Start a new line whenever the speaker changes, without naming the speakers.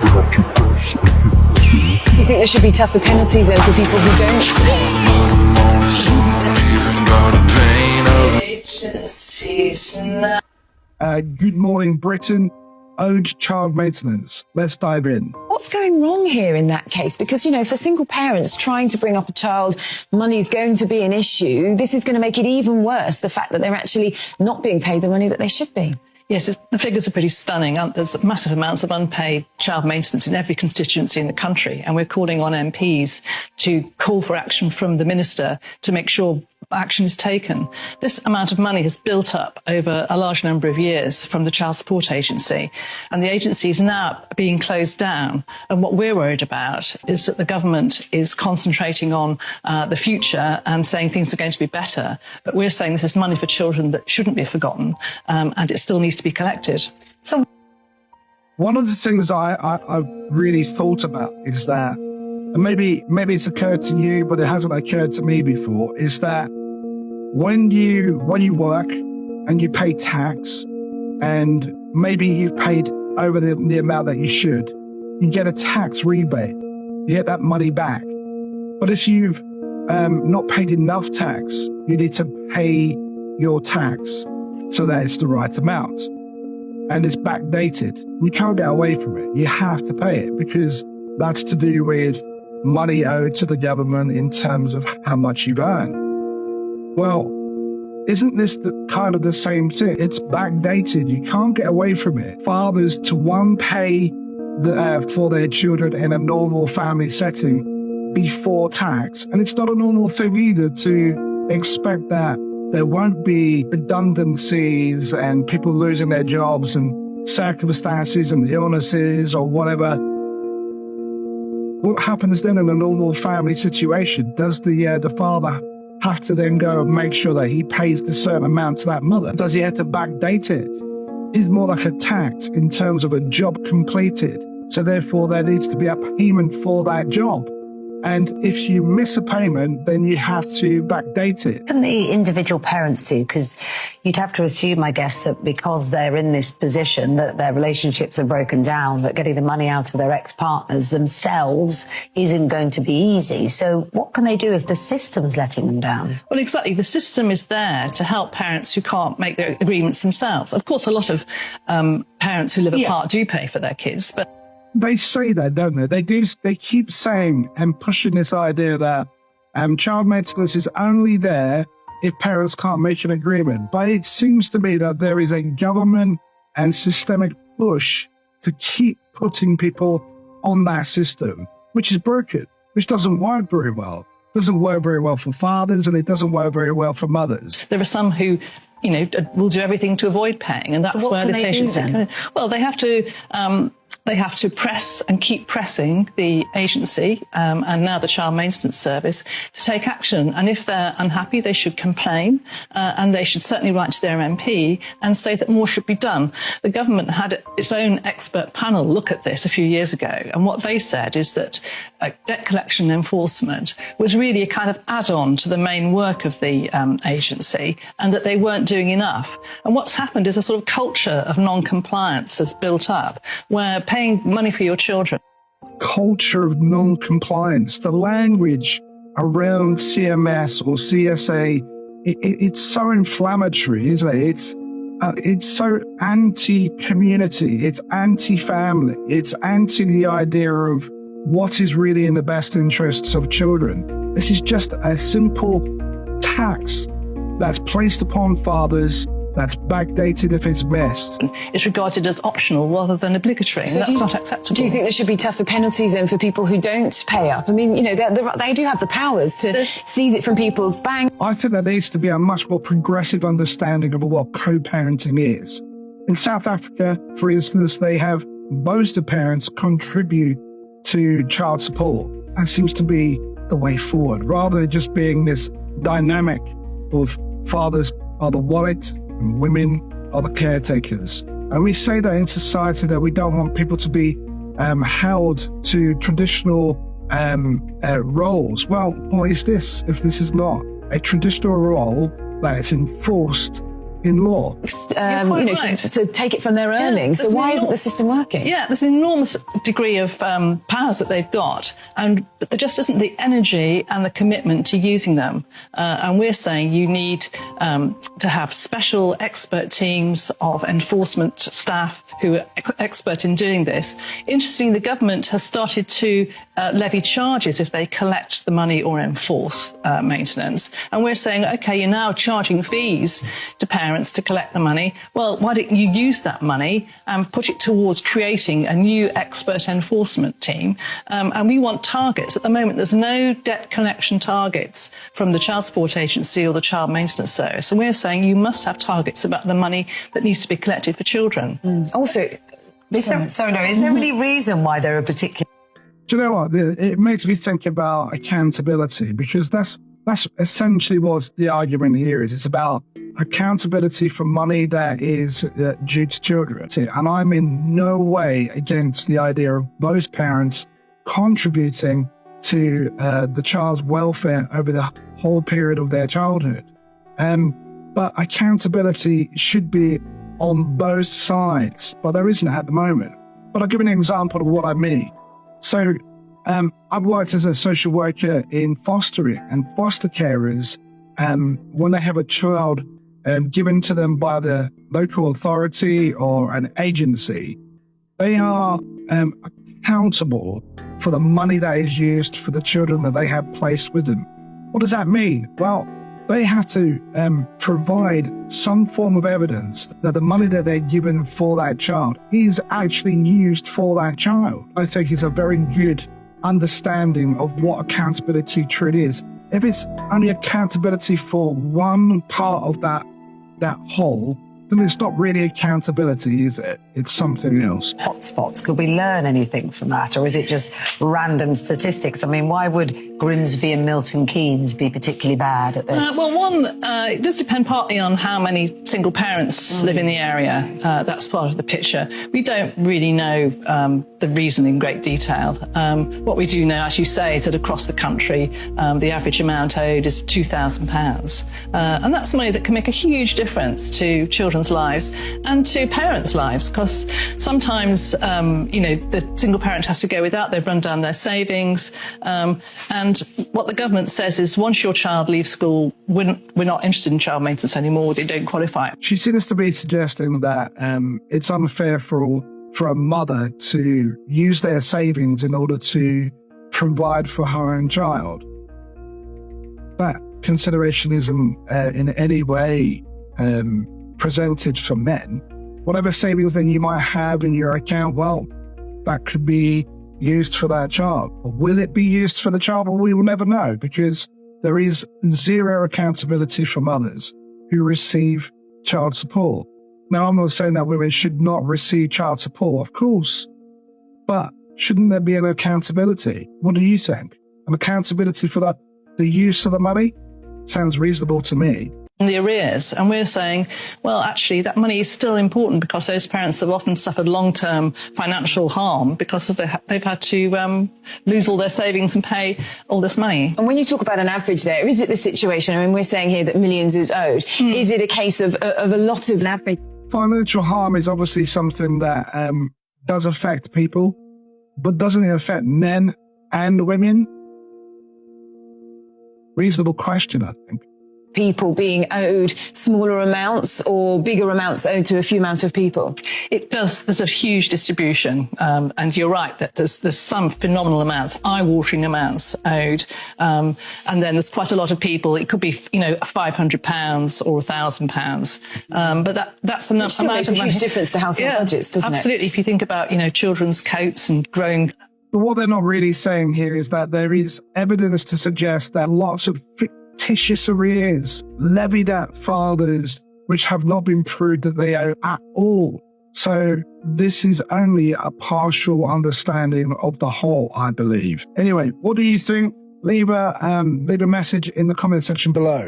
You think there should be tougher penalties then for people who don't?
Good morning, Britain. Ode child maintenance. Let's dive in.
What's going wrong here in that case? Because, you know, for single parents trying to bring up a child, money's going to be an issue. This is going to make it even worse, the fact that they're actually not being paid the money that they should be.
Yes, the figures are pretty stunning. There's massive amounts of unpaid child maintenance in every constituency in the country, and we're calling on MPs to call for action from the Minister to make sure action is taken. This amount of money has built up over a large number of years from the Child Support Agency, and the agency is now being closed down. And what we're worried about is that the government is concentrating on the future and saying things are going to be better. But we're saying this is money for children that shouldn't be forgotten, and it still needs to be collected. So
one of the things I've really thought about is that, and maybe it's occurred to you, but it hasn't occurred to me before, is that when you work and you pay tax, and maybe you've paid over the amount that you should, you get a tax rebate. You get that money back. But if you've not paid enough tax, you need to pay your tax so that it's the right amount. And it's backdated. You can't get away from it. You have to pay it because that's to do with money owed to the government in terms of how much you've earned. Well, isn't this kind of the same thing? It's backdated. You can't get away from it. Fathers to pay for their children in a normal family setting before tax. And it's not a normal thing either to expect that there won't be redundancies and people losing their jobs and circumstances and illnesses or whatever. What happens then in a normal family situation? Does the father have to then go and make sure that he pays the certain amount to that mother? Does he have to backdate it? It's more like a tax in terms of a job completed. So therefore there needs to be a payment for that job. And if you miss a payment, then you have to backdate it.
What can the individual parents do? Because you'd have to assume, I guess, that because they're in this position, that their relationships are broken down, that getting the money out of their ex-partners themselves isn't going to be easy. So what can they do if the system's letting them down?
Well, exactly. The system is there to help parents who can't make their agreements themselves. Of course, a lot of parents who live apart do pay for their kids, but
they say that, don't they? They do. They keep saying and pushing this idea that child maintenance is only there if parents can't make an agreement. But it seems to me that there is a government and systemic push to keep putting people on that system, which is broken, which doesn't work very well. It doesn't work very well for fathers, and it doesn't work very well for mothers.
there are some who, you know, will do everything to avoid paying, and that's where this agency. Well, they have to press and keep pressing the agency and now the Child Maintenance Service to take action. And if they're unhappy, they should complain and they should certainly write to their MP and say that more should be done. The government had its own expert panel look at this a few years ago, and what they said is that debt collection enforcement was really a kind of add-on to the main work of the agency, and that they weren't doing enough. And what's happened is a sort of culture of non-compliance has built up, where paying money for your children.
Culture of non-compliance, the language around CMS or CSA, it's so inflammatory, isn't it? It's so anti-community, it's anti-family, it's anti the idea of what is really in the best interests of children. This is just a simple tax that's placed upon fathers, that's backdated if it's missed.
It's regarded as optional rather than obligatory, and that's not acceptable.
Do you think there should be tougher penalties then for people who don't pay up? I mean, you know, they do have the powers to seize it from people's bank.
I think there needs to be a much more progressive understanding of what co-parenting is. In South Africa, for instance, they have most of parents contribute to child support. That seems to be the way forward, rather than just being this dynamic of fathers are the wallet and women are the caretakers. And we say that in society that we don't want people to be held to traditional roles. Well, what is this if this is not a traditional role that is enforced in law.
Right.
To take it from their earnings. So why isn't the system working?
Yeah, there's an enormous degree of powers that they've got, but there just isn't the energy and the commitment to using them. And we're saying you need to have special expert teams of enforcement staff who are expert in doing this. Interestingly, the government has started to levy charges if they collect the money or enforce maintenance. And we're saying, OK, you're now charging fees to parents to collect the money. Well, why don't you use that money and put it towards creating a new expert enforcement team? And we want targets. At the moment, there's no debt collection targets from the Child Support Agency or the Child Maintenance Service. And we're saying you must have targets about the money that needs to be collected for children.
Also,
is there any reason why there are particular...
Do you know what? It makes me think about accountability, because that's essentially what the argument here is. It's about accountability for money that is due to children. And I'm in no way against the idea of both parents contributing to the child's welfare over the whole period of their childhood. But accountability should be on both sides, but there isn't at the moment. But I'll give an example of what I mean. So I've worked as a social worker in fostering, and foster carers, when they have a child given to them by the local authority or an agency, they are accountable for the money that is used for the children that they have placed with them. What does that mean? Well, they have to provide some form of evidence that the money that they're given for that child is actually used for that child. I think it's a very good understanding of what accountability truly is. If it's only accountability for one part of that whole, then it's not really accountability, is it? It's something else.
Hotspots, could we learn anything from that? Or is it just random statistics? I mean, why would Grimsby and Milton Keynes be particularly bad at this?
It does depend partly on how many single parents live in the area. That's part of the picture. We don't really know the reason in great detail. What we do know, as you say, is that across the country, the average amount owed is £2,000. And that's money that can make a huge difference to children's lives and to parents' lives, because sometimes, the single parent has to go without, they've run down their savings. And what the government says is once your child leaves school, we're not interested in child maintenance anymore, they don't qualify.
She seems to be suggesting that it's unfair for a mother to use their savings in order to provide for her own child. That consideration isn't in any way presented for men. Whatever savings that you might have in your account, well, that could be used for that child. Or will it be used for the child? Well, we will never know, because there is zero accountability from mothers who receive child support. Now, I'm not saying that women should not receive child support, of course, but shouldn't there be an accountability? What do you think? An accountability for the use of the money? Sounds reasonable to me.
The arrears, and we're saying, well, actually, that money is still important because those parents have often suffered long-term financial harm because they've had to lose all their savings and pay all this money.
And when you talk about an average there, is it the situation, I mean, we're saying here that millions is owed. Is it a case of a lot of average?
Financial harm is obviously something that does affect people, but doesn't it affect men and women? Reasonable question, I think.
People being owed smaller amounts or bigger amounts owed to a few amount of people?
It does. There's a huge distribution. And you're right that there's some phenomenal amounts, eye-watering amounts owed. And then there's quite a lot of people. It could be, £500 or £1,000. But that's enough.
Which still makes a huge difference to household budgets, doesn't it?
Absolutely. If you think about, children's coats and growing.
But what they're not really saying here is that there is evidence to suggest that lots of fictitious arrears levied at fathers which have not been proved that they owe at all. So this is only a partial understanding of the whole, I believe. Anyway, what do you think? Leave a message in the comment section below.